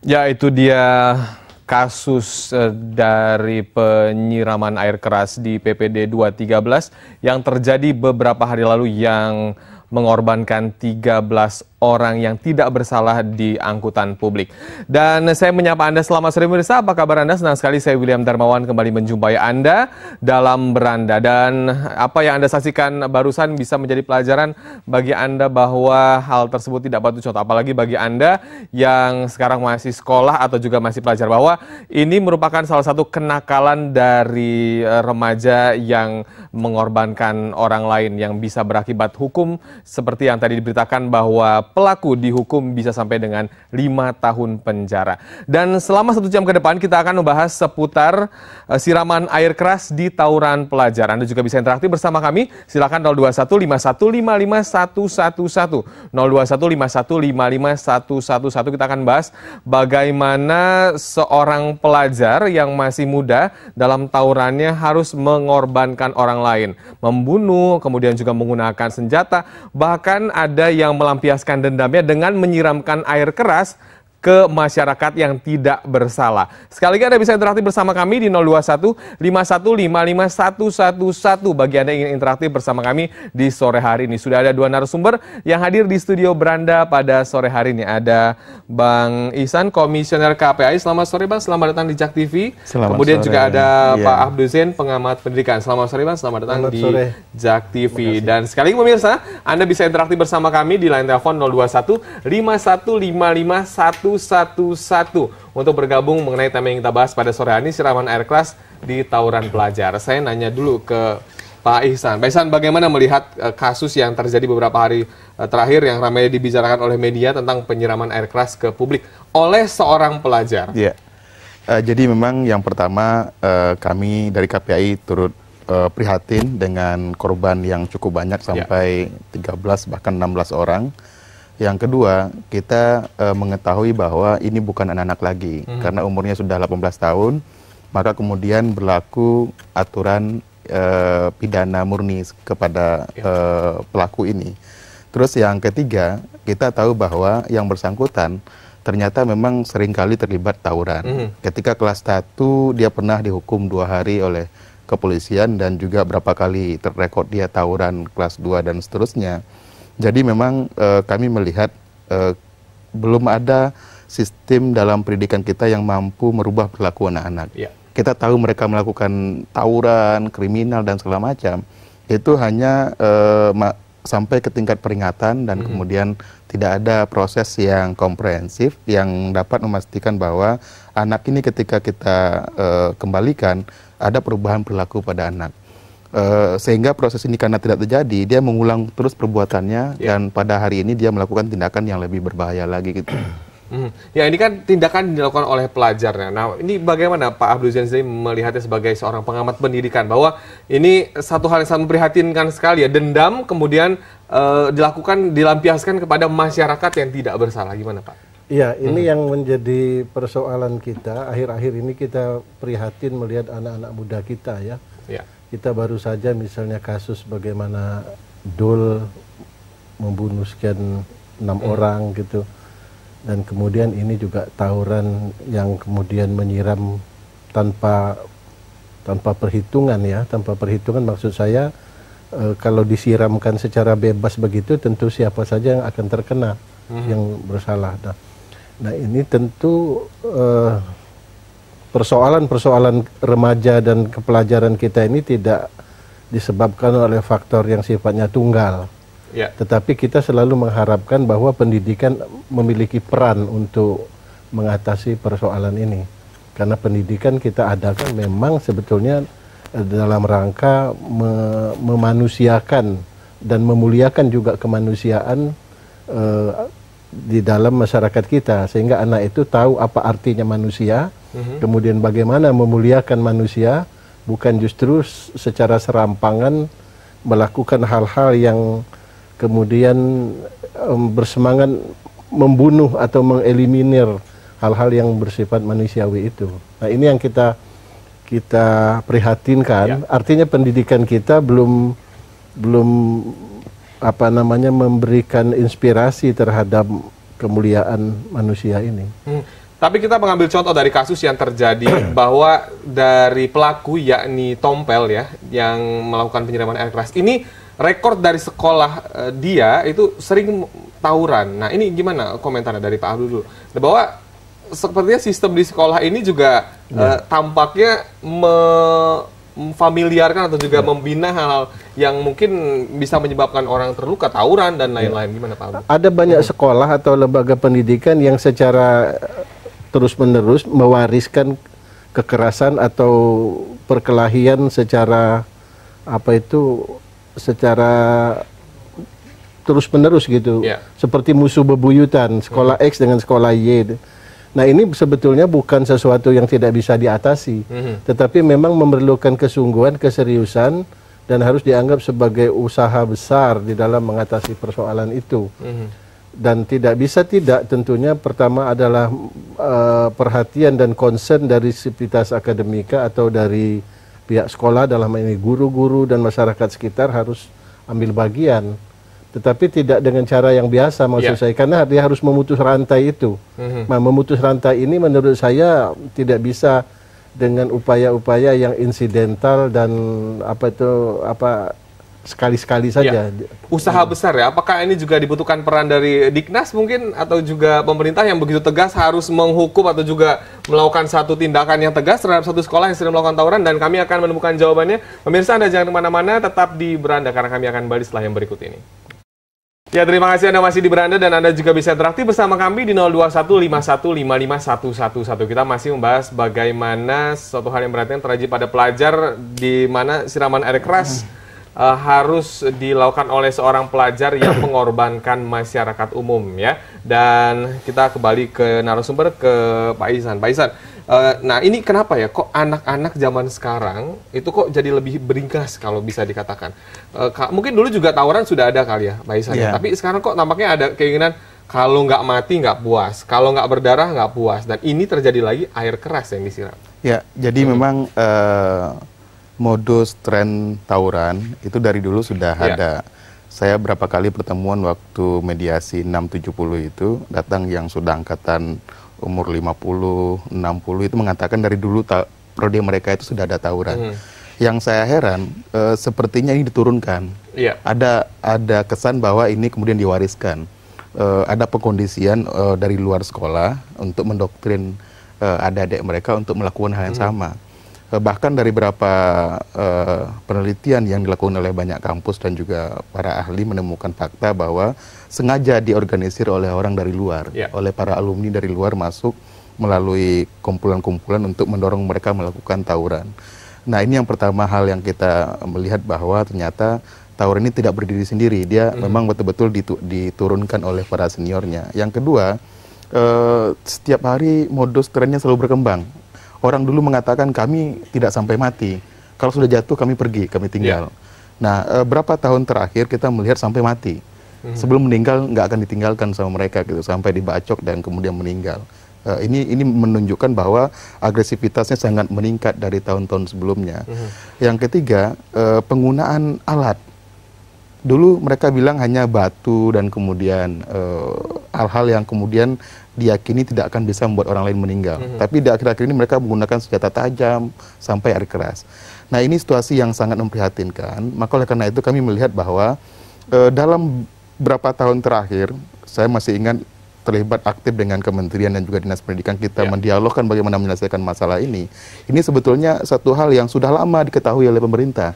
Ya, itu dia kasus dari penyiraman air keras di PPD 213 yang terjadi beberapa hari lalu yang mengorbankan 13 orang yang tidak bersalah di angkutan publik. Dan saya menyapa Anda, selamat sore pemirsa, apa kabar Anda? Senang sekali saya William Darmawan kembali menjumpai Anda dalam Beranda. Dan apa yang Anda saksikan barusan bisa menjadi pelajaran bagi Anda bahwa hal tersebut tidak patut contoh. Apalagi bagi Anda yang sekarang masih sekolah atau juga masih pelajar, bahwa ini merupakan salah satu kenakalan dari remaja yang mengorbankan orang lain yang bisa berakibat hukum seperti yang tadi diberitakan bahwa pelaku dihukum bisa sampai dengan 5 tahun penjara. Dan selama 1 jam ke depan kita akan membahas seputar siraman air keras di tawuran pelajar. Anda juga bisa interaktif bersama kami. Silakan 02151551111. 02151551111. Kita akan bahas bagaimana seorang pelajar yang masih muda dalam tawurannya harus mengorbankan orang lain, membunuh, kemudian juga menggunakan senjata, bahkan ada yang melampiaskan dendamnya dengan menyiramkan air keras ke masyarakat yang tidak bersalah. Sekali lagi Anda bisa interaktif bersama kami di 02151551111 bagi Anda yang ingin interaktif bersama kami di sore hari ini. Sudah ada 2 narasumber yang hadir di studio Beranda pada sore hari ini. Ada Bang Ihsan, Komisioner KPAI. Selamat sore Bang, selamat datang di Jak TV. Kemudian juga ada Pak Abdul Zain, Pengamat Pendidikan. Selamat sore Bang, selamat datang di Jak TV. Dan sekali lagi pemirsa, Anda bisa interaktif bersama kami di line telepon 02151551111 untuk bergabung mengenai tema yang kita bahas pada sore hari ini, siraman air keras di tawuran pelajar. Saya nanya dulu ke Pak Ihsan. Pak Ihsan, bagaimana melihat kasus yang terjadi beberapa hari terakhir yang ramai dibicarakan oleh media tentang penyiraman air keras ke publik oleh seorang pelajar? Ya, jadi memang yang pertama kami dari KPAI turut prihatin dengan korban yang cukup banyak sampai 13 bahkan 16 orang. Yang kedua, kita mengetahui bahwa ini bukan anak-anak lagi, karena umurnya sudah 18 tahun, maka kemudian berlaku aturan pidana murni kepada pelaku ini. Terus yang ketiga, kita tahu bahwa yang bersangkutan ternyata memang seringkali terlibat tawuran. Ketika kelas 1, dia pernah dihukum 2 hari oleh kepolisian dan juga berapa kali terrekod dia tawuran kelas 2 dan seterusnya. Jadi memang kami melihat belum ada sistem dalam pendidikan kita yang mampu merubah perilaku anak-anak. Kita tahu mereka melakukan tawuran, kriminal, dan segala macam. Itu hanya sampai ke tingkat peringatan dan kemudian tidak ada proses yang komprehensif yang dapat memastikan bahwa anak ini ketika kita kembalikan ada perubahan perilaku pada anak. Sehingga proses ini karena tidak terjadi, dia mengulang terus perbuatannya dan pada hari ini dia melakukan tindakan yang lebih berbahaya lagi gitu. Ya, ini kan tindakan dilakukan oleh pelajarnya. Nah, ini bagaimana Pak Abdul Zain melihatnya sebagai seorang pengamat pendidikan, bahwa ini satu hal yang sangat memprihatinkan sekali ya, dendam kemudian dilampiaskan kepada masyarakat yang tidak bersalah. Gimana Pak? Ya, ini yang menjadi persoalan kita. Akhir-akhir ini kita prihatin melihat anak-anak muda kita ya. Kita baru saja misalnya kasus bagaimana Dul membunuh sekian 6 orang gitu. Dan kemudian ini juga tawuran yang kemudian menyiram tanpa perhitungan ya. Tanpa perhitungan maksud saya kalau disiramkan secara bebas begitu tentu siapa saja yang akan terkena yang bersalah. Nah ini tentu persoalan-persoalan remaja dan kepelajaran kita ini tidak disebabkan oleh faktor yang sifatnya tunggal. Tetapi kita selalu mengharapkan bahwa pendidikan memiliki peran untuk mengatasi persoalan ini. Karena pendidikan kita adakan memang sebetulnya dalam rangka memanusiakan dan memuliakan juga kemanusiaan di dalam masyarakat kita. Sehingga anak itu tahu apa artinya manusia, kemudian bagaimana memuliakan manusia, bukan justru secara serampangan melakukan hal-hal yang kemudian bersemangat membunuh atau mengeliminir hal-hal yang bersifat manusiawi itu. Nah ini yang kita prihatinkan. Artinya pendidikan kita belum memberikan inspirasi terhadap kemuliaan manusia ini. Tapi kita mengambil contoh dari kasus yang terjadi bahwa dari pelaku yakni Tompel ya yang melakukan penyiraman air keras ini rekor dari sekolah dia itu sering tawuran. Nah ini gimana komentarnya dari Pak Abdul dulu? Bahwa sepertinya sistem di sekolah ini juga tampaknya memfamiliarkan atau juga membina hal-hal yang mungkin bisa menyebabkan orang terluka, tawuran dan lain-lain. Gimana Pak Abdul? Ada banyak sekolah atau lembaga pendidikan yang secara terus-menerus mewariskan kekerasan atau perkelahian secara secara terus-menerus gitu. Seperti musuh bebuyutan, sekolah X dengan sekolah Y. Nah, ini sebetulnya bukan sesuatu yang tidak bisa diatasi, tetapi memang memerlukan kesungguhan, keseriusan, dan harus dianggap sebagai usaha besar di dalam mengatasi persoalan itu. Dan tidak bisa tidak, tentunya pertama adalah perhatian dan concern dari sivitas akademika atau dari pihak sekolah, dalam ini guru-guru dan masyarakat sekitar harus ambil bagian. Tetapi tidak dengan cara yang biasa maksud saya, karena dia harus memutus rantai itu. Nah, memutus rantai ini menurut saya tidak bisa dengan upaya-upaya yang insidental dan sekali-sekali saja. Usaha besar ya, apakah ini juga dibutuhkan peran dari Diknas mungkin atau juga pemerintah yang begitu tegas harus menghukum atau juga melakukan satu tindakan yang tegas terhadap satu sekolah yang sedang melakukan tawuran, dan kami akan menemukan jawabannya. Pemirsa, Anda jangan kemana-mana, tetap di Beranda karena kami akan kembali setelah yang berikut ini. Ya, terima kasih Anda masih di Beranda dan Anda juga bisa interaktif bersama kami di 02151555111. Kita masih membahas bagaimana suatu hal yang perhatian terjadi pada pelajar di mana siraman air keras harus dilakukan oleh seorang pelajar yang mengorbankan masyarakat umum ya. Dan kita kembali ke narasumber, ke Pak Ihsan. Pak Ihsan, nah ini kenapa ya kok anak-anak zaman sekarang itu kok jadi lebih beringkas kalau bisa dikatakan. Mungkin dulu juga tawuran sudah ada kali ya Pak Ihsan ya. Tapi sekarang kok nampaknya ada keinginan kalau nggak mati nggak puas, kalau nggak berdarah nggak puas. Dan ini terjadi lagi air keras yang disiram. Ya, jadi memang modus tren tawuran itu dari dulu sudah ada. Saya berapa kali pertemuan waktu mediasi 670 itu, datang yang sudah angkatan umur 50, 60 itu mengatakan dari dulu prodi mereka itu sudah ada tawuran. Yang saya heran, sepertinya ini diturunkan. Ada kesan bahwa ini kemudian diwariskan. Ada pengkondisian dari luar sekolah untuk mendoktrin adik-adik mereka untuk melakukan hal yang sama. Bahkan dari beberapa penelitian yang dilakukan oleh banyak kampus dan juga para ahli menemukan fakta bahwa sengaja diorganisir oleh orang dari luar, oleh para alumni dari luar masuk melalui kumpulan-kumpulan untuk mendorong mereka melakukan tawuran. Nah, ini yang pertama hal yang kita melihat bahwa ternyata tawuran ini tidak berdiri sendiri, dia memang betul-betul diturunkan oleh para seniornya. Yang kedua, setiap hari modus trennya selalu berkembang. Orang dulu mengatakan kami tidak sampai mati. Kalau sudah jatuh kami pergi, kami tinggal. Nah, berapa tahun terakhir kita melihat sampai mati. Sebelum meninggal nggak akan ditinggalkan sama mereka gitu, sampai dibacok dan kemudian meninggal. Ini menunjukkan bahwa agresivitasnya sangat meningkat dari tahun-tahun sebelumnya. Yang ketiga, penggunaan alat. Dulu mereka bilang hanya batu dan kemudian hal-hal yang kemudian diyakini tidak akan bisa membuat orang lain meninggal. Tapi di akhir-akhir ini mereka menggunakan senjata tajam sampai air keras. Nah, ini situasi yang sangat memprihatinkan. Maka oleh karena itu kami melihat bahwa dalam beberapa tahun terakhir, saya masih ingat terlibat aktif dengan kementerian dan juga dinas pendidikan kita mendialogkan bagaimana menyelesaikan masalah ini. Ini sebetulnya satu hal yang sudah lama diketahui oleh pemerintah.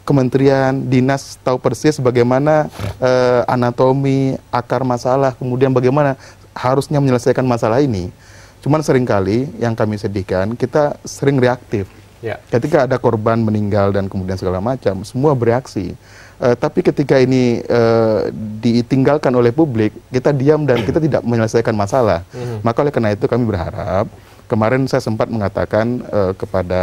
Kementerian, dinas tahu persis bagaimana anatomi, akar masalah, kemudian bagaimana harusnya menyelesaikan masalah ini. Cuman seringkali yang kami sedihkan, kita sering reaktif. Ketika ada korban meninggal dan kemudian segala macam, semua bereaksi. Tapi ketika ini ditinggalkan oleh publik, kita diam dan kita tidak menyelesaikan masalah. Maka oleh karena itu kami berharap, kemarin saya sempat mengatakan kepada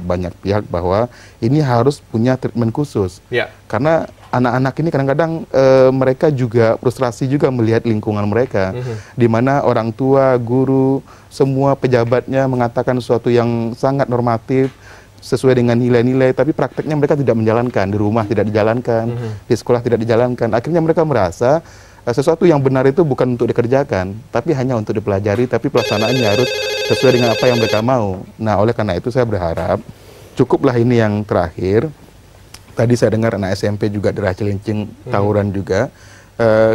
banyak pihak bahwa ini harus punya treatment khusus. Karena anak-anak ini kadang-kadang mereka juga frustrasi juga melihat lingkungan mereka, di mana orang tua, guru, semua pejabatnya mengatakan sesuatu yang sangat normatif, sesuai dengan nilai-nilai, tapi prakteknya mereka tidak menjalankan, di rumah tidak dijalankan, di sekolah tidak dijalankan. Akhirnya mereka merasa sesuatu yang benar itu bukan untuk dikerjakan, tapi hanya untuk dipelajari, tapi pelaksanaannya harus sesuai dengan apa yang mereka mau. Nah, oleh karena itu saya berharap cukuplah ini yang terakhir. Tadi saya dengar anak SMP juga daerah Cilincing tawuran juga.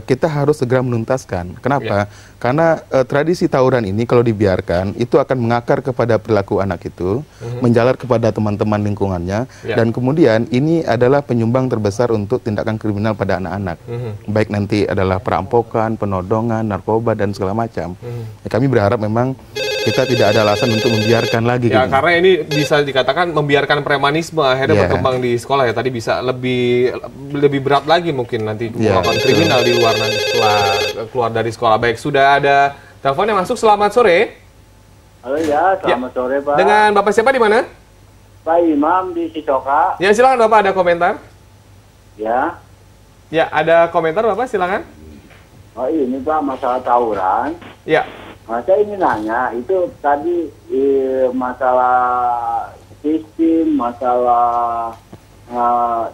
Kita harus segera menuntaskan. Kenapa? Karena tradisi tawuran ini kalau dibiarkan itu akan mengakar kepada perilaku anak itu, menjalar kepada teman-teman lingkungannya, dan kemudian ini adalah penyumbang terbesar untuk tindakan kriminal pada anak-anak. Baik nanti adalah perampokan, penodongan, narkoba dan segala macam. Kami berharap memang kita tidak ada alasan untuk membiarkan lagi. Ya, karena ini bisa dikatakan membiarkan premanisme akhirnya berkembang di sekolah ya. Tadi bisa lebih berat lagi mungkin nanti melakukan kriminal di luar nanti setelah keluar dari sekolah. Baik, sudah ada telepon yang masuk. Selamat sore. Halo ya, selamat sore Pak. Dengan Bapak siapa di mana? Pak Imam di Cicoka. Ya, silakan Bapak, ada komentar. Ya. Ya, ada komentar Bapak, silakan. Oh ini Pak, masalah tawuran. Ya. Saya ingin nanya, itu tadi masalah sistem, masalah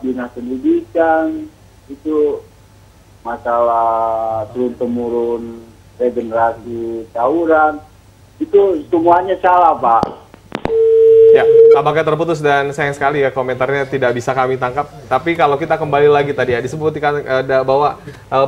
dinas pendidikan, itu masalah turun-temurun regenerasi tawuran, itu semuanya salah Pak. Ya, tampaknya terputus dan sayang sekali ya komentarnya tidak bisa kami tangkap. Tapi kalau kita kembali lagi tadi ya, disebutkan bahwa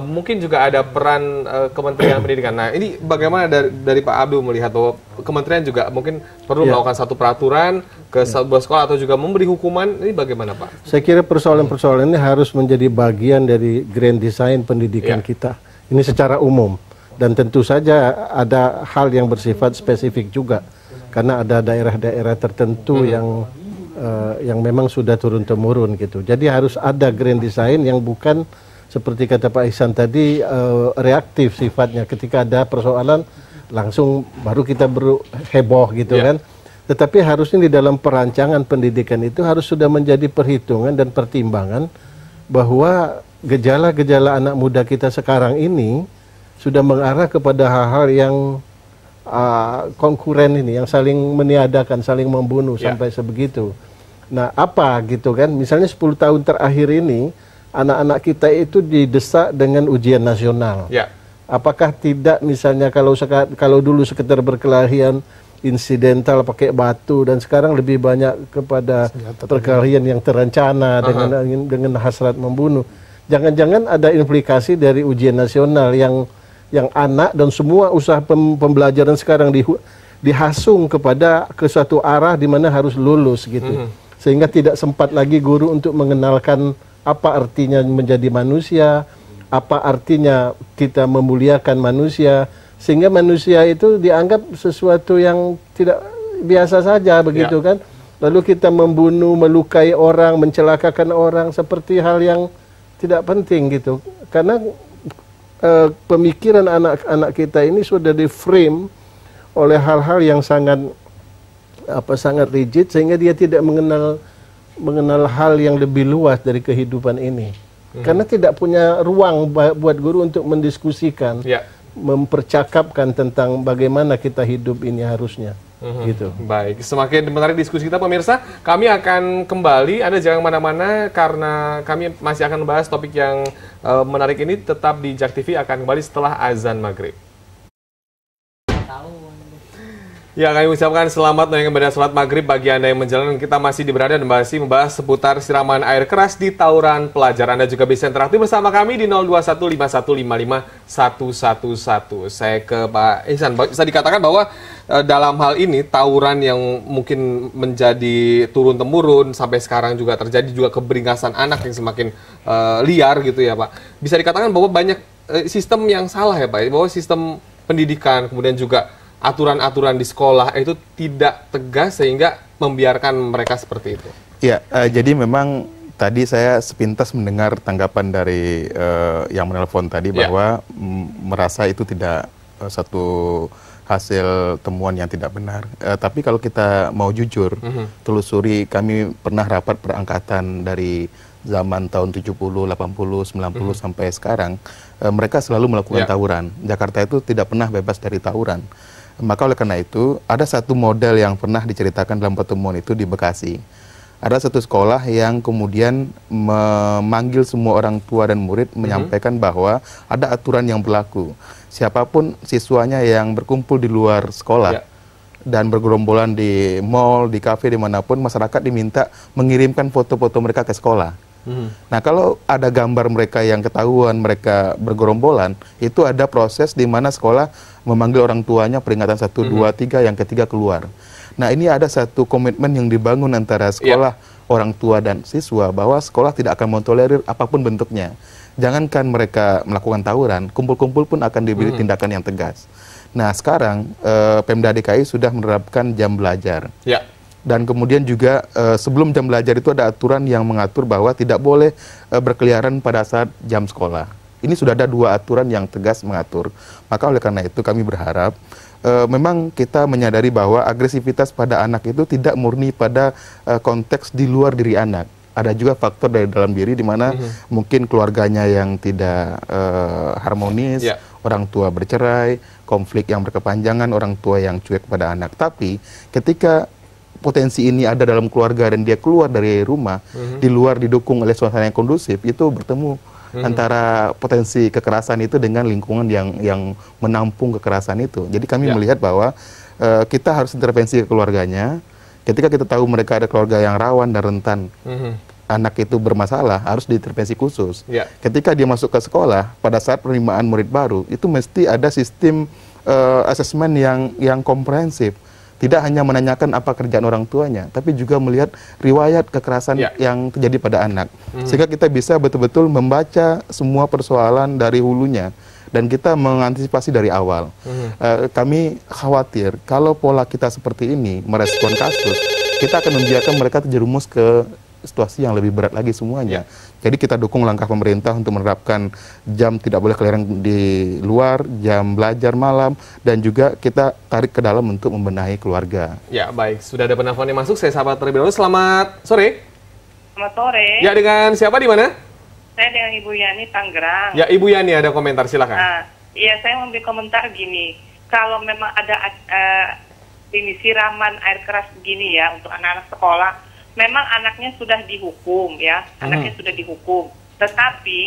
mungkin juga ada peran Kementerian Pendidikan. Nah, ini bagaimana dari Pak Abdul melihat bahwa Kementerian juga mungkin perlu melakukan satu peraturan ke sebuah sekolah atau juga memberi hukuman, ini bagaimana Pak? Saya kira persoalan-persoalan ini harus menjadi bagian dari grand design pendidikan kita. Ini secara umum. Dan tentu saja ada hal yang bersifat spesifik juga. Karena ada daerah-daerah tertentu yang memang sudah turun-temurun gitu. Jadi harus ada grand design yang bukan seperti kata Pak Ihsan tadi reaktif sifatnya. Ketika ada persoalan langsung baru kita heboh gitu kan. Tetapi harusnya di dalam perancangan pendidikan itu harus sudah menjadi perhitungan dan pertimbangan bahwa gejala-gejala anak muda kita sekarang ini sudah mengarah kepada hal-hal yang konkuren ini, yang saling meniadakan, saling membunuh sampai sebegitu. Nah, apa gitu kan? Misalnya 10 tahun terakhir ini, anak-anak kita itu didesak dengan ujian nasional. Apakah tidak misalnya kalau dulu sekedar berkelahian insidental pakai batu, dan sekarang lebih banyak kepada perkelahian yang terencana dengan hasrat membunuh. Jangan-jangan ada implikasi dari ujian nasional yang anak dan semua usaha pembelajaran sekarang dihasung ke suatu arah di mana harus lulus gitu. Sehingga tidak sempat lagi guru untuk mengenalkan apa artinya menjadi manusia, apa artinya kita memuliakan manusia, sehingga manusia itu dianggap sesuatu yang tidak biasa saja begitu kan. Lalu kita membunuh, melukai orang, mencelakakan orang seperti hal yang tidak penting gitu. Karena pemikiran anak-anak kita ini sudah di-frame oleh hal-hal yang sangat rigid, sehingga dia tidak mengenal hal yang lebih luas dari kehidupan ini. Karena tidak punya ruang buat guru untuk mendiskusikan, mempercakapkan tentang bagaimana kita hidup ini harusnya. Gitu. Baik, semakin menarik diskusi kita pemirsa. Kami akan kembali, Anda jangan kemana-mana karena kami masih akan membahas topik yang menarik ini. Tetap di JAK TV, akan kembali setelah azan maghrib. Ya, kami ucapkan selamat menunaikan ibadah sholat maghrib bagi Anda yang menjalankan. Kita masih berada dan masih membahas seputar siraman air keras di tawuran pelajar. Anda juga bisa interaktif bersama kami di 0215155111. Saya ke Pak Ihsan. Bisa dikatakan bahwa dalam hal ini tawuran yang mungkin menjadi turun-temurun sampai sekarang juga terjadi juga keberingasan anak yang semakin liar gitu ya Pak. Bisa dikatakan bahwa banyak sistem yang salah ya Pak, bahwa sistem pendidikan kemudian juga aturan-aturan di sekolah itu tidak tegas sehingga membiarkan mereka seperti itu. Ya, jadi memang tadi saya sepintas mendengar tanggapan dari yang menelpon tadi bahwa merasa itu tidak satu hasil temuan yang tidak benar. Tapi kalau kita mau jujur, telusuri, kami pernah rapat perangkatan dari zaman tahun 70, 80, 90 sampai sekarang, mereka selalu melakukan tawuran. Jakarta itu tidak pernah bebas dari tawuran. Maka oleh karena itu, ada satu model yang pernah diceritakan dalam pertemuan itu di Bekasi. ada satu sekolah yang kemudian memanggil semua orang tua dan murid menyampaikan bahwa ada aturan yang berlaku. Siapapun siswanya yang berkumpul di luar sekolah dan bergerombolan di mall, di kafe, dimanapun, masyarakat diminta mengirimkan foto-foto mereka ke sekolah. Nah, kalau ada gambar mereka yang ketahuan mereka bergerombolan, itu ada proses di mana sekolah memanggil orang tuanya, peringatan 1, 2, 3, yang ketiga keluar. Nah, ini ada satu komitmen yang dibangun antara sekolah, orang tua, dan siswa bahwa sekolah tidak akan mentolerir apapun bentuknya. Jangankan mereka melakukan tawuran, kumpul-kumpul pun akan diberi tindakan yang tegas. Nah, sekarang Pemda DKI sudah menerapkan jam belajar. Dan kemudian juga sebelum jam belajar itu ada aturan yang mengatur bahwa tidak boleh berkeliaran pada saat jam sekolah. Ini sudah ada 2 aturan yang tegas mengatur. Maka oleh karena itu kami berharap memang kita menyadari bahwa agresivitas pada anak itu tidak murni pada konteks di luar diri anak. Ada juga faktor dari dalam diri di mana mungkin keluarganya yang tidak harmonis, orang tua bercerai, konflik yang berkepanjangan, orang tua yang cuek pada anak. Tapi ketika potensi ini ada dalam keluarga dan dia keluar dari rumah, di luar didukung oleh suasana yang kondusif, itu bertemu antara potensi kekerasan itu dengan lingkungan yang menampung kekerasan itu. Jadi kami melihat bahwa kita harus intervensi ke keluarganya. Ketika kita tahu mereka ada keluarga yang rawan dan rentan, anak itu bermasalah, harus diintervensi khusus. Ketika dia masuk ke sekolah, pada saat penerimaan murid baru, itu mesti ada sistem asesmen yang komprehensif. Tidak hanya menanyakan apa kerjaan orang tuanya, tapi juga melihat riwayat kekerasan yang terjadi pada anak. Sehingga kita bisa betul-betul membaca semua persoalan dari hulunya, dan kita mengantisipasi dari awal. Kami khawatir kalau pola kita seperti ini, merespon kasus, kita akan membiarkan mereka terjerumus ke situasi yang lebih berat lagi semuanya. Jadi kita dukung langkah pemerintah untuk menerapkan jam tidak boleh keliaran di luar, jam belajar malam, dan juga kita tarik ke dalam untuk membenahi keluarga. Ya, baik. Sudah ada penelpon yang masuk, saya sapa terlebih dahulu. Selamat sore. Selamat sore. Ya, dengan siapa di mana? Saya dengan Ibu Yani, Tangerang. Ya, Ibu Yani ada komentar, silakan. Iya, saya mau komentar gini. Kalau memang ada ini siraman air keras begini ya untuk anak-anak sekolah, memang anaknya sudah dihukum ya, anaknya sudah dihukum. Tetapi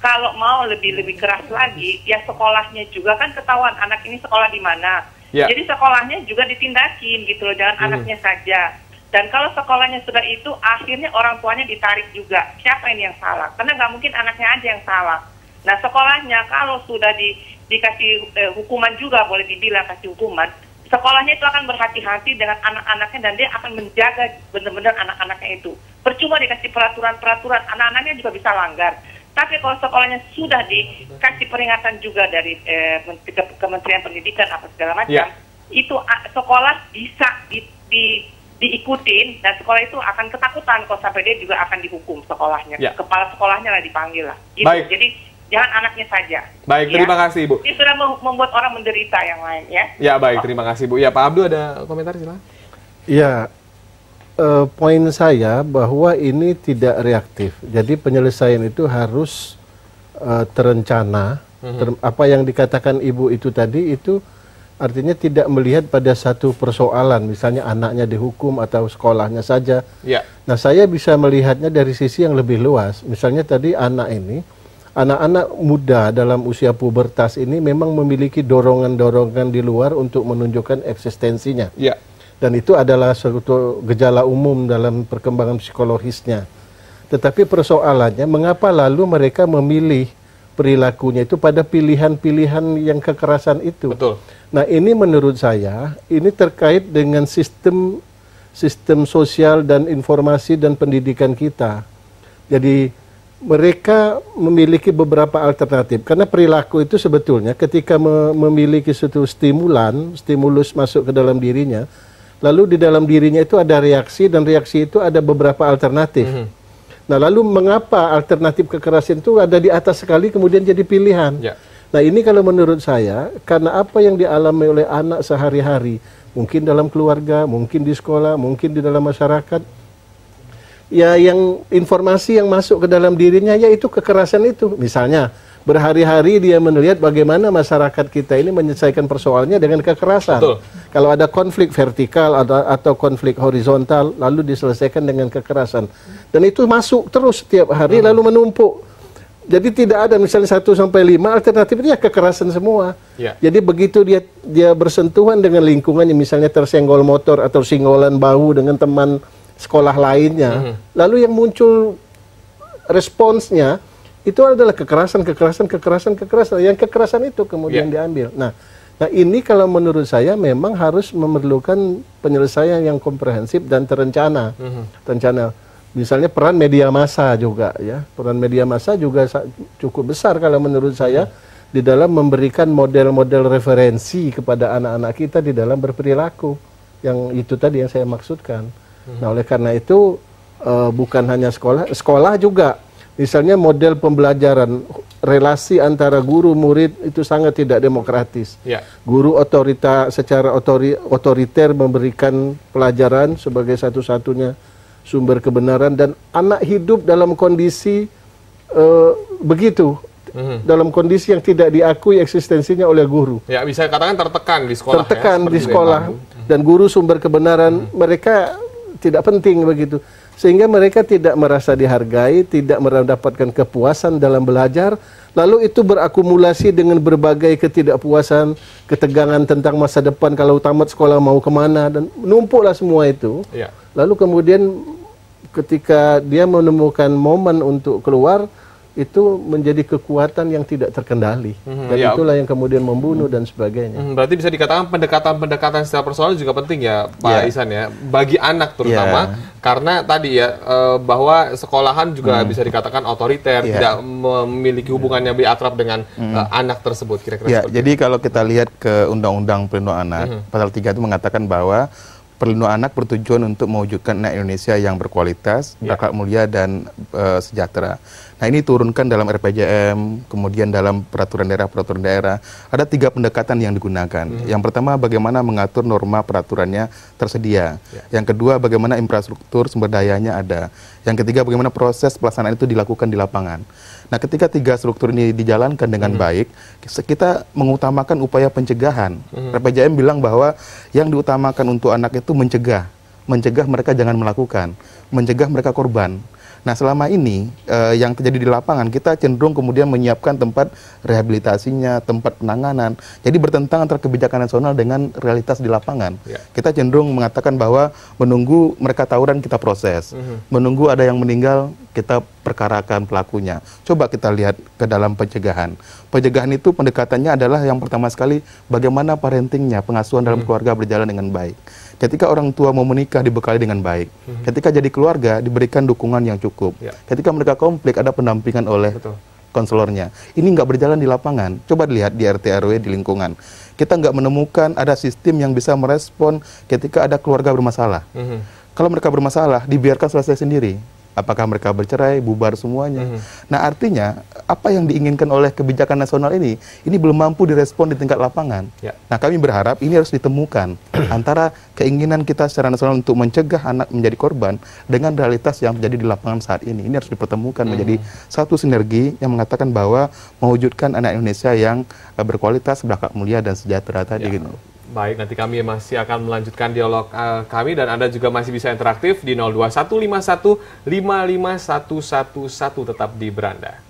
kalau mau lebih keras lagi, ya sekolahnya juga kan ketahuan anak ini sekolah di mana. Jadi sekolahnya juga ditindakin gitu loh, jangan anaknya saja. Dan kalau sekolahnya sudah itu, akhirnya orang tuanya ditarik juga. Siapa ini yang salah? Karena nggak mungkin anaknya aja yang salah. Nah, sekolahnya kalau sudah dikasih hukuman juga, boleh dibilang kasih hukuman, sekolahnya itu akan berhati-hati dengan anak-anaknya dan dia akan menjaga benar-benar anak-anaknya itu. Percuma dikasih peraturan-peraturan, anak-anaknya juga bisa langgar. Tapi kalau sekolahnya sudah dikasih peringatan juga dari Kementerian Pendidikan apa segala macam, itu sekolah bisa diikutin dan sekolah itu akan ketakutan kalau sampai dia juga akan dihukum sekolahnya. Kepala sekolahnya lah dipanggil lah. Gitu. Baik. Jadi jangan anaknya saja. Baik, terima kasih Ibu. Ini sudah membuat orang menderita yang lain ya. Ya, baik, terima kasih Bu. Ya, Pak Abdul ada komentar silakan. Ya, poin saya bahwa ini tidak reaktif. Jadi penyelesaian itu harus terencana. Apa yang dikatakan Ibu itu tadi itu artinya tidak melihat pada satu persoalan, misalnya anaknya dihukum atau sekolahnya saja. Nah, saya bisa melihatnya dari sisi yang lebih luas. Misalnya tadi anak ini, anak-anak muda dalam usia pubertas ini memang memiliki dorongan-dorongan di luar untuk menunjukkan eksistensinya. Dan itu adalah suatu gejala umum dalam perkembangan psikologisnya. Tetapi persoalannya, mengapa lalu mereka memilih perilakunya itu pada pilihan-pilihan yang kekerasan itu? Betul. Nah, ini menurut saya, ini terkait dengan sistem sosial dan informasi dan pendidikan kita. Jadi mereka memiliki beberapa alternatif, karena perilaku itu sebetulnya ketika memiliki suatu stimulus masuk ke dalam dirinya, lalu di dalam dirinya itu ada reaksi, dan reaksi itu ada beberapa alternatif. Nah, lalu mengapa alternatif kekerasan itu ada di atas sekali kemudian jadi pilihan? Nah, ini kalau menurut saya, karena apa yang dialami oleh anak sehari-hari, mungkin dalam keluarga, mungkin di sekolah, mungkin di dalam masyarakat, ya yang informasi yang masuk ke dalam dirinya yaitu kekerasan itu. Misalnya berhari-hari dia melihat bagaimana masyarakat kita ini menyelesaikan persoalannya dengan kekerasan. Betul. Kalau ada konflik vertikal atau konflik horizontal, lalu diselesaikan dengan kekerasan. Dan itu masuk terus setiap hari, lalu menumpuk. Jadi tidak ada misalnya 1 sampai 5, alternatifnya kekerasan semua. Ya. Jadi begitu dia bersentuhan dengan lingkungannya, misalnya tersenggol motor atau singgolan bahu dengan teman sekolah lainnya, lalu yang muncul responsnya itu adalah kekerasan. Yang kekerasan itu kemudian diambil. Nah, ini kalau menurut saya memang harus memerlukan penyelesaian yang komprehensif dan terencana. Terencana. Misalnya peran media massa juga ya. Peran media massa juga cukup besar kalau menurut saya di dalam memberikan model-model referensi kepada anak-anak kita di dalam berperilaku. Yang itu tadi yang saya maksudkan. Nah, oleh karena itu bukan hanya sekolah juga. Misalnya model pembelajaran, relasi antara guru murid itu sangat tidak demokratis. Ya. Guru secara otoriter memberikan pelajaran sebagai satu-satunya sumber kebenaran, dan anak hidup dalam kondisi begitu, dalam kondisi yang tidak diakui eksistensinya oleh guru. Ya, bisa katakan tertekan di sekolah. Tertekan di sekolah, dan guru sumber kebenaran mereka tidak penting begitu. Sehingga mereka tidak merasa dihargai, tidak mendapatkan kepuasan dalam belajar, lalu itu berakumulasi dengan berbagai ketidakpuasan, ketegangan tentang masa depan, kalau tamat sekolah mau kemana, dan numpuklah semua itu. Ya. Lalu kemudian ketika dia menemukan momen untuk keluar, itu menjadi kekuatan yang tidak terkendali. Dan itulah yang kemudian membunuh dan sebagainya. Berarti bisa dikatakan pendekatan-pendekatan secara personal juga penting ya, Pak Ihsan ya, bagi anak terutama, karena tadi ya bahwa sekolahan juga bisa dikatakan otoriter, tidak memiliki hubungan yang lebih akrab dengan anak tersebut. Kira-kira jadi kalau kita lihat ke Undang-Undang Perlindungan Anak, pasal 3 itu mengatakan bahwa perlindungan anak bertujuan untuk mewujudkan anak Indonesia yang berkualitas, berakhlak mulia, dan sejahtera. Nah, ini turunkan dalam RPJM, kemudian dalam peraturan daerah. Ada 3 pendekatan yang digunakan. Yang pertama, bagaimana mengatur norma peraturannya tersedia. Yang kedua, bagaimana infrastruktur sumber dayanya ada. Yang ketiga, bagaimana proses pelaksanaan itu dilakukan di lapangan. Nah, ketika 3 struktur ini dijalankan dengan baik, kita mengutamakan upaya pencegahan. RPJM bilang bahwa yang diutamakan untuk anak itu mencegah mereka jangan melakukan, mencegah mereka korban. Nah, selama ini yang terjadi di lapangan, kita cenderung kemudian menyiapkan tempat rehabilitasinya, tempat penanganan. Jadi bertentangan antara kebijakan nasional dengan realitas di lapangan. Kita cenderung mengatakan bahwa menunggu mereka tawuran kita proses, menunggu ada yang meninggal kita perkarakan pelakunya. Coba kita lihat ke dalam pencegahan. Pencegahan itu pendekatannya adalah yang pertama sekali bagaimana parentingnya, pengasuhan dalam keluarga berjalan dengan baik. Ketika orang tua mau menikah dibekali dengan baik. Ketika jadi keluarga diberikan dukungan yang cukup. Ketika mereka konflik ada pendampingan oleh konselornya. Ini nggak berjalan di lapangan. Coba dilihat di RT RW di lingkungan. Kita nggak menemukan ada sistem yang bisa merespon ketika ada keluarga bermasalah. Kalau mereka bermasalah dibiarkan selesai sendiri. Apakah mereka bercerai, bubar semuanya. Nah, artinya apa yang diinginkan oleh kebijakan nasional ini belum mampu direspon di tingkat lapangan. Nah, kami berharap ini harus ditemukan antara keinginan kita secara nasional untuk mencegah anak menjadi korban dengan realitas yang terjadi di lapangan saat ini. Ini harus dipertemukan menjadi satu sinergi yang mengatakan bahwa mewujudkan anak Indonesia yang berkualitas, berakhlak mulia, dan sejahtera tadi gitu. Baik, nanti kami masih akan melanjutkan dialog kami, dan Anda juga masih bisa interaktif di 0215155111, tetap di Beranda.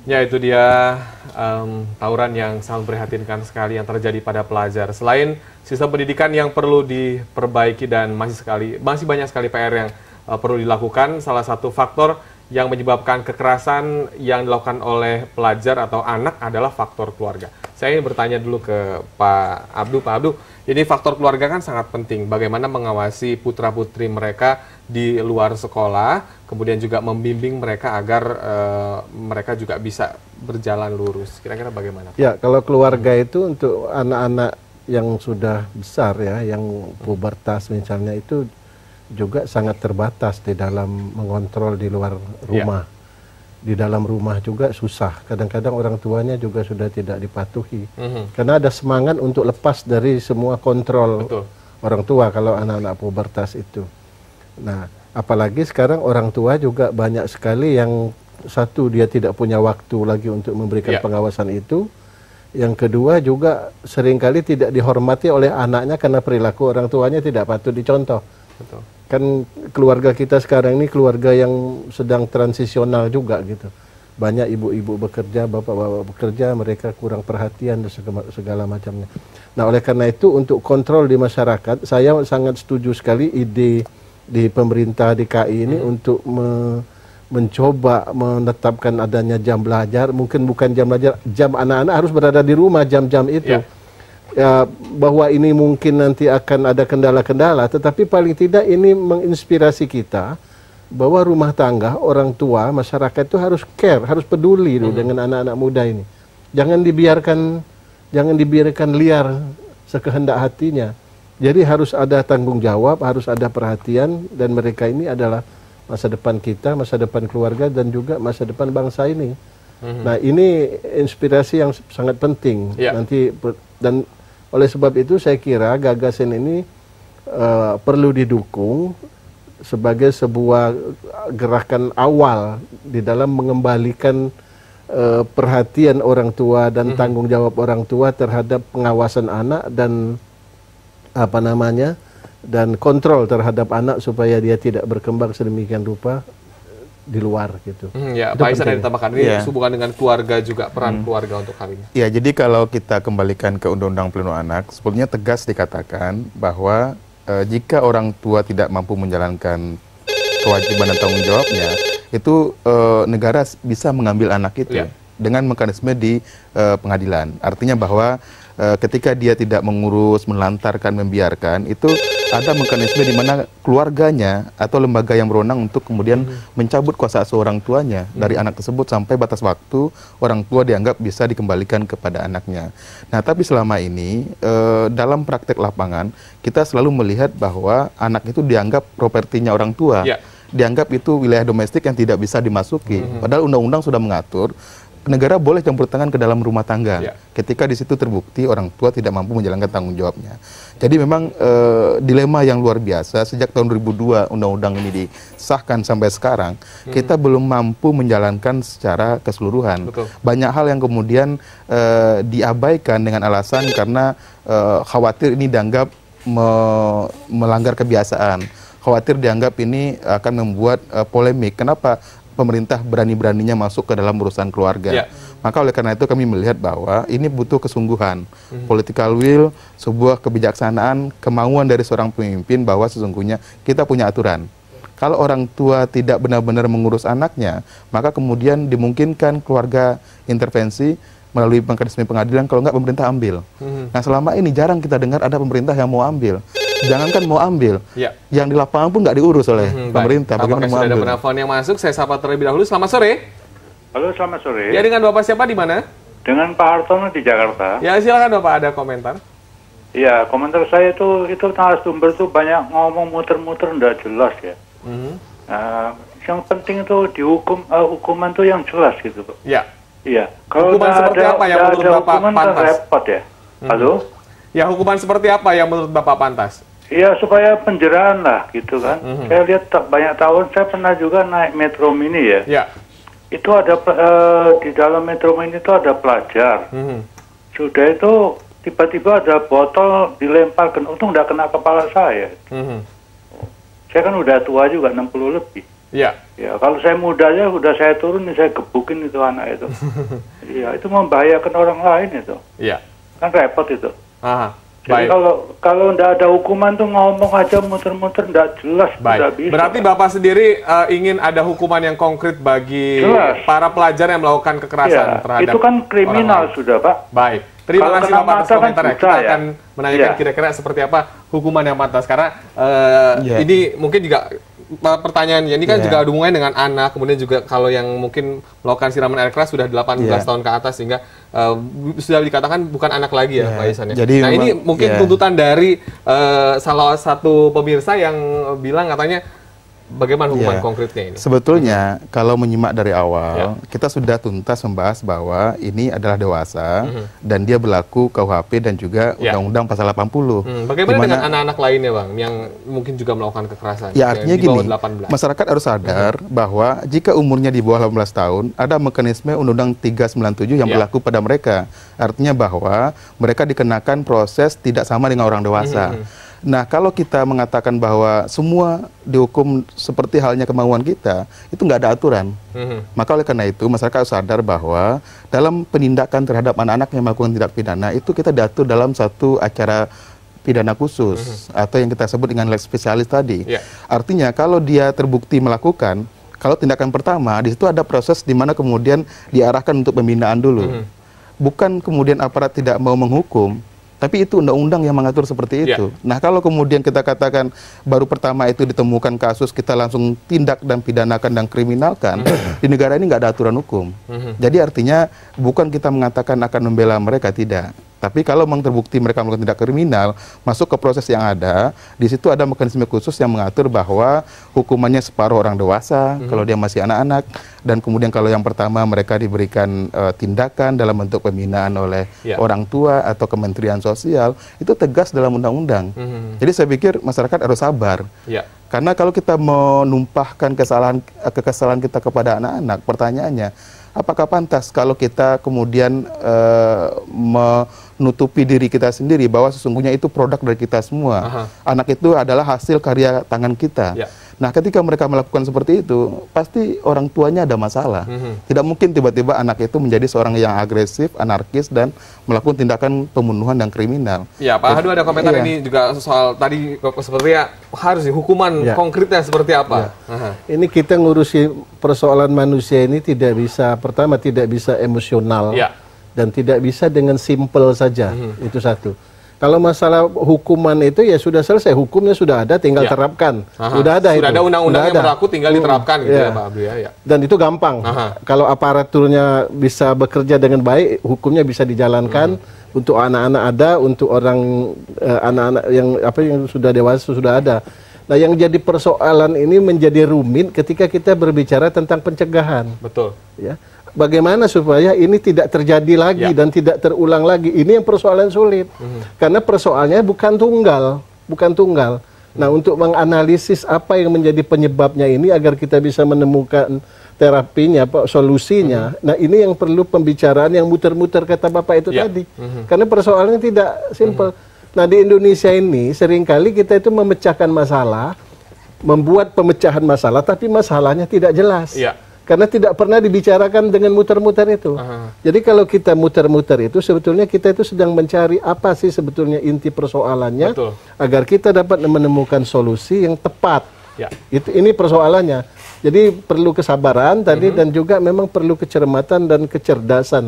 Ya, itu dia tawuran yang sangat memprihatinkan sekali yang terjadi pada pelajar. Selain sistem pendidikan yang perlu diperbaiki dan masih banyak sekali PR yang perlu dilakukan, salah satu faktor yang menyebabkan kekerasan yang dilakukan oleh pelajar atau anak adalah faktor keluarga. Saya ingin bertanya dulu ke Pak Abdu. Pak Abdu, ini faktor keluarga kan sangat penting. Bagaimana mengawasi putra-putri mereka di luar sekolah, kemudian juga membimbing mereka agar mereka juga bisa berjalan lurus. Kira-kira bagaimana? Ya, kalau keluarga itu untuk anak-anak yang sudah besar ya, yang pubertas misalnya, itu juga sangat terbatas di dalam mengontrol di luar rumah. Di dalam rumah juga susah. Kadang-kadang orang tuanya juga sudah tidak dipatuhi. Karena ada semangat untuk lepas dari semua kontrol orang tua kalau anak-anak pubertas itu. Nah, apalagi sekarang orang tua juga banyak sekali yang satu, dia tidak punya waktu lagi untuk memberikan pengawasan itu. Yang kedua juga seringkali tidak dihormati oleh anaknya karena perilaku orang tuanya tidak patut dicontoh. Betul. Kan keluarga kita sekarang ini keluarga yang sedang transisional juga gitu. Banyak ibu-ibu bekerja, bapak-bapak bekerja, mereka kurang perhatian dan segala macamnya. Nah, oleh karena itu untuk kontrol di masyarakat, saya sangat setuju sekali ide di pemerintah DKI ini untuk mencoba menetapkan adanya jam belajar. Mungkin bukan jam belajar, jam anak-anak harus berada di rumah jam-jam itu. Ya, bahwa ini mungkin nanti akan ada kendala-kendala, tetapi paling tidak ini menginspirasi kita bahwa rumah tangga, orang tua, masyarakat itu harus care, harus peduli dengan anak-anak muda ini. Jangan dibiarkan liar sekehendak hatinya. Jadi harus ada tanggung jawab, harus ada perhatian, dan mereka ini adalah masa depan kita, masa depan keluarga, dan juga masa depan bangsa ini. Nah, ini inspirasi yang sangat penting nanti, dan oleh sebab itu saya kira gagasan ini perlu didukung sebagai sebuah gerakan awal di dalam mengembalikan perhatian orang tua dan tanggung jawab orang tua terhadap pengawasan anak dan dan kontrol terhadap anak supaya dia tidak berkembang sedemikian rupa di luar gitu. Ya, Pak Ihsan, yang ditambahkan ini hubungan dengan keluarga juga, peran keluarga untuk hal ini. Ya, jadi kalau kita kembalikan ke Undang-Undang Pelindungan Anak, sebetulnya tegas dikatakan bahwa jika orang tua tidak mampu menjalankan kewajiban dan tanggung jawabnya, itu negara bisa mengambil anak itu dengan mekanisme di pengadilan. Artinya bahwa ketika dia tidak mengurus, melantarkan, membiarkan, itu ada mekanisme di mana keluarganya atau lembaga yang berwenang untuk kemudian mencabut kuasa asuh orang tuanya dari anak tersebut sampai batas waktu orang tua dianggap bisa dikembalikan kepada anaknya. Nah, tapi selama ini dalam praktek lapangan kita selalu melihat bahwa anak itu dianggap propertinya orang tua, dianggap itu wilayah domestik yang tidak bisa dimasuki. Padahal undang-undang sudah mengatur negara boleh campur tangan ke dalam rumah tangga ketika di situ terbukti orang tua tidak mampu menjalankan tanggung jawabnya. Jadi memang dilema yang luar biasa sejak tahun 2002 undang-undang ini disahkan sampai sekarang kita belum mampu menjalankan secara keseluruhan. Banyak hal yang kemudian diabaikan dengan alasan karena khawatir ini dianggap melanggar kebiasaan, khawatir dianggap ini akan membuat polemik. Kenapa pemerintah berani-beraninya masuk ke dalam urusan keluarga? Maka oleh karena itu kami melihat bahwa ini butuh kesungguhan, political will, sebuah kebijaksanaan, kemauan dari seorang pemimpin bahwa sesungguhnya kita punya aturan. Kalau orang tua tidak benar-benar mengurus anaknya, maka kemudian dimungkinkan keluarga intervensi melalui mekanisme pengadilan, kalau enggak pemerintah ambil. Nah, selama ini jarang kita dengar ada pemerintah yang mau ambil. Jangankan mau ambil, yang di lapangan pun nggak diurus oleh pemerintah. Bagaimana mau ambil? Sudah ada penelpon yang masuk, saya sapa terlebih dahulu. Selamat sore. Halo, selamat sore. Ya, dengan Bapak siapa di mana? Dengan Pak Hartono di Jakarta. Ya, silakan Bapak, ada komentar. Iya, komentar saya itu narasumber itu banyak ngomong muter-muter nggak jelas ya. Yang penting itu dihukum, hukuman itu yang jelas gitu, Pak. Iya. Kalau hukuman seperti apa yang menurut Bapak pantas? Repot ya. Halo? Ya, hukuman seperti apa yang menurut Bapak pantas? Iya, supaya penjeraan lah gitu kan. Saya lihat banyak tahun, saya pernah juga naik Metro Mini ya. Itu ada di dalam Metro Mini itu ada pelajar. Sudah itu tiba-tiba ada botol dilemparkan, untung nggak kena kepala saya. Saya kan udah tua juga, 60 lebih. Iya. Ya, kalau saya mudanya udah saya turun, saya gebukin itu anak itu. Iya, itu membahayakan orang lain itu. Iya. Kan repot itu. Aha. Jadi Baik. kalau nggak ada hukuman tuh ngomong aja muter-muter nggak jelas. Baik. Bisa. Berarti Bapak sendiri ingin ada hukuman yang konkret bagi para pelajar yang melakukan kekerasan terhadap itu kan kriminal sudah, Pak. Baik. Terima kasih Bapak atas komentarnya. Kita akan menanyakan kira-kira seperti apa hukuman yang pantas, karena ini mungkin juga pertanyaannya ini kan juga ada hubungannya dengan anak, kemudian juga kalau yang mungkin melakukan siraman air keras sudah 18 tahun ke atas, sehingga sudah dikatakan bukan anak lagi ya Pak Ihsan ya. Jadi nah ini mungkin tuntutan dari salah satu pemirsa yang bilang katanya bagaimana hukuman konkretnya ini? Sebetulnya kalau menyimak dari awal, kita sudah tuntas membahas bahwa ini adalah dewasa dan dia berlaku KUHP dan juga Undang-Undang Pasal 80. Bagaimana dengan anak-anak lainnya Bang, yang mungkin juga melakukan kekerasan? Ya artinya gini, masyarakat harus sadar bahwa jika umurnya di bawah 18 tahun, ada mekanisme Undang-Undang 397 yang berlaku pada mereka. Artinya bahwa mereka dikenakan proses tidak sama dengan orang dewasa. Nah, kalau kita mengatakan bahwa semua dihukum seperti halnya kemauan kita, itu nggak ada aturan. Maka oleh karena itu, masyarakat harus sadar bahwa dalam penindakan terhadap anak-anak yang melakukan tindak pidana, itu kita diatur dalam satu acara pidana khusus, atau yang kita sebut dengan lex spesialis tadi. Artinya, kalau dia terbukti melakukan, kalau tindakan pertama, di situ ada proses di mana kemudian diarahkan untuk pembinaan dulu. Bukan kemudian aparat tidak mau menghukum, tapi itu undang-undang yang mengatur seperti itu. Nah, kalau kemudian kita katakan baru pertama itu ditemukan kasus, kita langsung tindak dan pidanakan dan kriminalkan, di negara ini nggak ada aturan hukum. Jadi artinya bukan kita mengatakan akan membela mereka, tidak. Tapi kalau memang terbukti mereka melakukan tindak kriminal, masuk ke proses yang ada, di situ ada mekanisme khusus yang mengatur bahwa hukumannya separuh orang dewasa, kalau dia masih anak-anak, dan kemudian kalau yang pertama mereka diberikan tindakan dalam bentuk pembinaan oleh orang tua atau Kementerian Sosial, itu tegas dalam undang-undang. Jadi saya pikir masyarakat harus sabar. Karena kalau kita menumpahkan kekesalan kita kepada anak-anak, pertanyaannya, apakah pantas kalau kita kemudian menutupi diri kita sendiri bahwa sesungguhnya itu produk dari kita semua. Anak itu adalah hasil karya tangan kita. Nah, ketika mereka melakukan seperti itu, pasti orang tuanya ada masalah. Tidak mungkin tiba-tiba anak itu menjadi seorang yang agresif, anarkis, dan melakukan tindakan pembunuhan dan kriminal. Ya, Pak Hadu ada komentar ini juga soal tadi sepertinya harus hukuman konkretnya seperti apa? Ini kita ngurusi persoalan manusia ini tidak bisa, pertama tidak bisa emosional dan tidak bisa dengan simple saja. Itu satu. Kalau masalah hukuman itu ya sudah selesai, hukumnya sudah ada, tinggal terapkan. Sudah ada itu. Sudah ada undang-undang yang berlaku, tinggal diterapkan gitu ya Pak Abdul ya. Dan itu gampang. Kalau aparaturnya bisa bekerja dengan baik, hukumnya bisa dijalankan. Untuk anak-anak ada, untuk orang anak-anak yang sudah dewasa sudah ada. Nah, yang jadi persoalan ini menjadi rumit ketika kita berbicara tentang pencegahan. Betul. Ya. Bagaimana supaya ini tidak terjadi lagi dan tidak terulang lagi? Ini yang persoalan sulit. Karena persoalannya bukan tunggal. Nah, untuk menganalisis apa yang menjadi penyebabnya ini agar kita bisa menemukan terapinya, solusinya. Nah, ini yang perlu pembicaraan yang muter-muter kata Bapak itu tadi. Karena persoalannya tidak simpel. Nah, di Indonesia ini seringkali kita itu memecahkan masalah, membuat pemecahan masalah, tapi masalahnya tidak jelas. Karena tidak pernah dibicarakan dengan muter-muter itu. Jadi kalau kita muter-muter itu, sebetulnya kita itu sedang mencari apa sih sebetulnya inti persoalannya, agar kita dapat menemukan solusi yang tepat. Ini persoalannya. Jadi perlu kesabaran tadi dan juga memang perlu kecermatan dan kecerdasan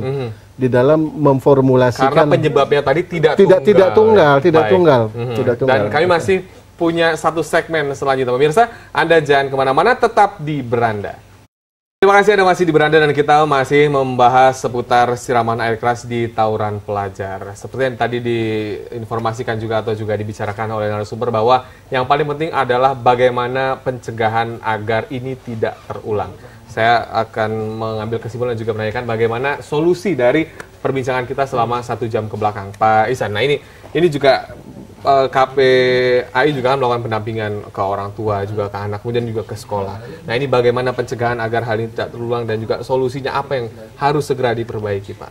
di dalam memformulasikan. Karena penyebabnya tadi tidak tunggal. Dan kami masih punya satu segmen selanjutnya. Pemirsa, Anda jangan kemana-mana, tetap di Beranda. Terima kasih Anda masih di Beranda dan kita masih membahas seputar siraman air keras di tawuran pelajar. Seperti yang tadi diinformasikan juga atau juga dibicarakan oleh narasumber bahwa yang paling penting adalah bagaimana pencegahan agar ini tidak terulang. Saya akan mengambil kesimpulan dan juga menanyakan bagaimana solusi dari perbincangan kita selama 1 jam ke belakang. Pak Ihsan, nah ini juga KPAI juga kan melakukan pendampingan ke orang tua, juga ke anak, kemudian juga ke sekolah. Nah, ini bagaimana pencegahan agar hal ini tidak terulang dan juga solusinya apa yang harus segera diperbaiki, Pak?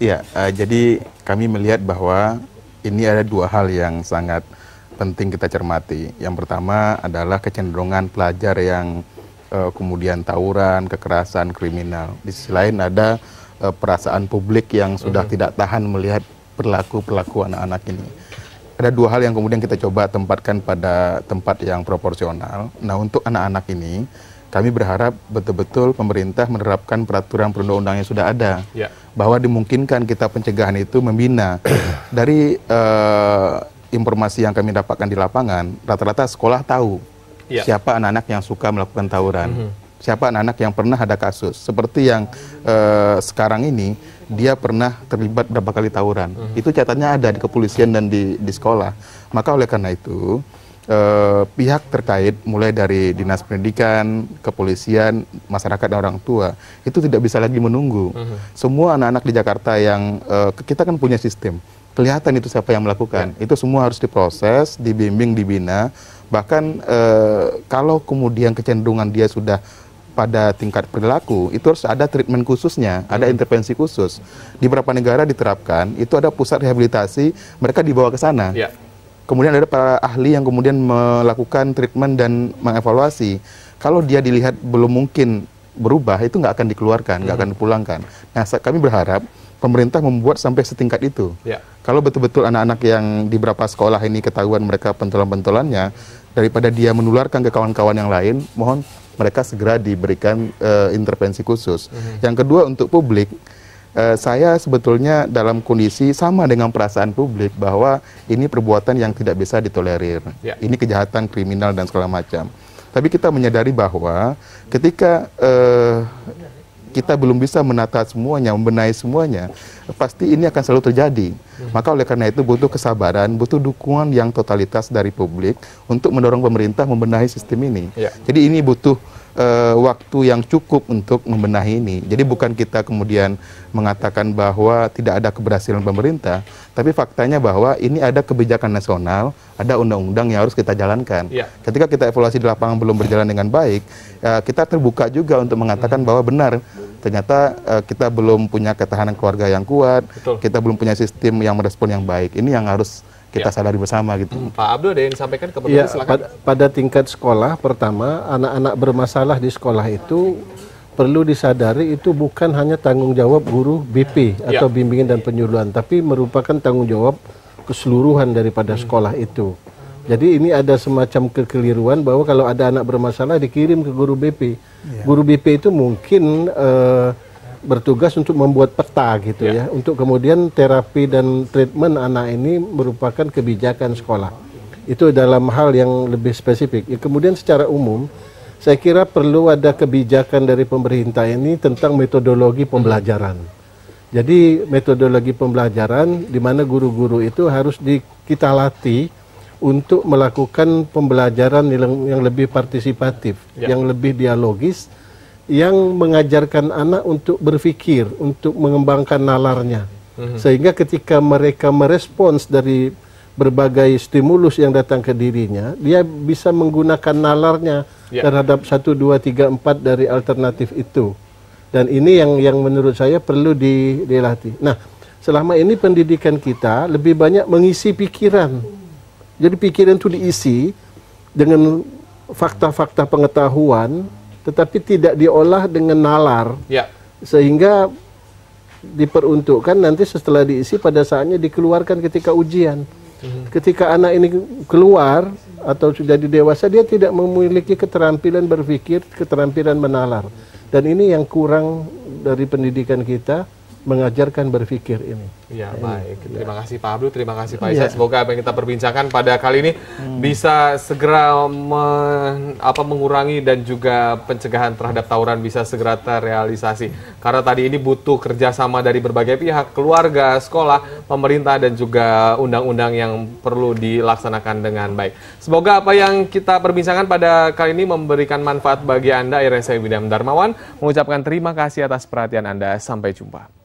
Iya, jadi kami melihat bahwa ini ada 2 hal yang sangat penting kita cermati. Yang pertama adalah kecenderungan pelajar yang kemudian tawuran, kekerasan, kriminal. Di sisi lain ada perasaan publik yang sudah tidak tahan melihat perilaku anak-anak ini. Ada dua hal yang kemudian kita coba tempatkan pada tempat yang proporsional. Nah, untuk anak-anak ini, kami berharap betul-betul pemerintah menerapkan peraturan perundang-undang yang sudah ada. Bahwa dimungkinkan kita pencegahan itu membina. Dari informasi yang kami dapatkan di lapangan, rata-rata sekolah tahu siapa anak-anak yang suka melakukan tawuran. Siapa anak-anak yang pernah ada kasus. Seperti yang sekarang ini, dia pernah terlibat berapa kali tawuran. Itu catatannya ada di kepolisian dan di sekolah. Maka oleh karena itu, pihak terkait mulai dari Dinas Pendidikan, kepolisian, masyarakat dan orang tua, itu tidak bisa lagi menunggu. Semua anak-anak di Jakarta yang, kita kan punya sistem. Kelihatan itu siapa yang melakukan. Itu semua harus diproses, dibimbing, dibina. Bahkan kalau kemudian kecenderungan dia sudah pada tingkat perilaku, itu harus ada treatment khususnya, ada intervensi khusus. Di beberapa negara diterapkan, itu ada pusat rehabilitasi, mereka dibawa ke sana. Kemudian ada para ahli yang kemudian melakukan treatment dan mengevaluasi. Kalau dia dilihat belum mungkin berubah, itu nggak akan dikeluarkan, nggak akan dipulangkan. Nah, kami berharap pemerintah membuat sampai setingkat itu. Kalau betul-betul anak-anak yang di beberapa sekolah ini ketahuan mereka pentolan-pentolannya, daripada dia menularkan ke kawan-kawan yang lain, mohon mereka segera diberikan intervensi khusus. Yang kedua, untuk publik, saya sebetulnya dalam kondisi sama dengan perasaan publik bahwa ini perbuatan yang tidak bisa ditolerir. Ini kejahatan kriminal dan segala macam. Tapi kita menyadari bahwa ketika kita belum bisa menata semuanya, membenahi semuanya, pasti ini akan selalu terjadi. Maka oleh karena itu butuh kesabaran, butuh dukungan yang totalitas dari publik untuk mendorong pemerintah membenahi sistem ini. Jadi ini butuh waktu yang cukup untuk membenahi ini. Jadi bukan kita kemudian mengatakan bahwa tidak ada keberhasilan pemerintah, tapi faktanya bahwa ini ada kebijakan nasional, ada undang-undang yang harus kita jalankan. Ketika kita evaluasi di lapangan belum berjalan dengan baik, kita terbuka juga untuk mengatakan bahwa benar, ternyata kita belum punya ketahanan keluarga yang kuat, kita belum punya sistem yang merespon yang baik. Ini yang harus kita sadari bersama gitu. Pak Abdul, ada yang disampaikan ke petugas, silakan. Pada tingkat sekolah, pertama, anak-anak bermasalah di sekolah itu perlu disadari itu bukan hanya tanggung jawab guru BP atau bimbingan dan penyuluhan, tapi merupakan tanggung jawab keseluruhan daripada sekolah itu. Jadi ini ada semacam kekeliruan bahwa kalau ada anak bermasalah dikirim ke guru BP. Guru BP itu mungkin bertugas untuk membuat peta gitu ya, untuk kemudian terapi dan treatment anak ini merupakan kebijakan sekolah. Itu dalam hal yang lebih spesifik. Ya, kemudian secara umum, saya kira perlu ada kebijakan dari pemerintah ini tentang metodologi pembelajaran. Jadi metodologi pembelajaran di mana guru-guru itu harus kita latih untuk melakukan pembelajaran yang lebih partisipatif, yang lebih dialogis, yang mengajarkan anak untuk berpikir, untuk mengembangkan nalarnya. Sehingga ketika mereka merespons dari berbagai stimulus yang datang ke dirinya, dia bisa menggunakan nalarnya terhadap 1, 2, 3, 4 dari alternatif itu. Dan ini yang menurut saya perlu dilatih. Nah, selama ini pendidikan kita lebih banyak mengisi pikiran. Jadi pikiran itu diisi dengan fakta-fakta pengetahuan, tetapi tidak diolah dengan nalar, sehingga diperuntukkan nanti setelah diisi pada saatnya dikeluarkan ketika ujian. Ketika anak ini keluar atau sudah dewasa, dia tidak memiliki keterampilan berpikir, keterampilan menalar. Dan ini yang kurang dari pendidikan kita, mengajarkan berpikir ini. Ya, baik. Terima kasih Pak Abdul, terima kasih Pak Isa. Semoga apa yang kita perbincangkan pada kali ini bisa segera mengurangi dan juga pencegahan terhadap tawuran bisa segera terrealisasi. Karena tadi ini butuh kerjasama dari berbagai pihak, keluarga, sekolah, pemerintah, dan juga undang-undang yang perlu dilaksanakan dengan baik. Semoga apa yang kita perbincangkan pada kali ini memberikan manfaat bagi Anda. Akhirnya saya William Darmawan mengucapkan terima kasih atas perhatian Anda. Sampai jumpa.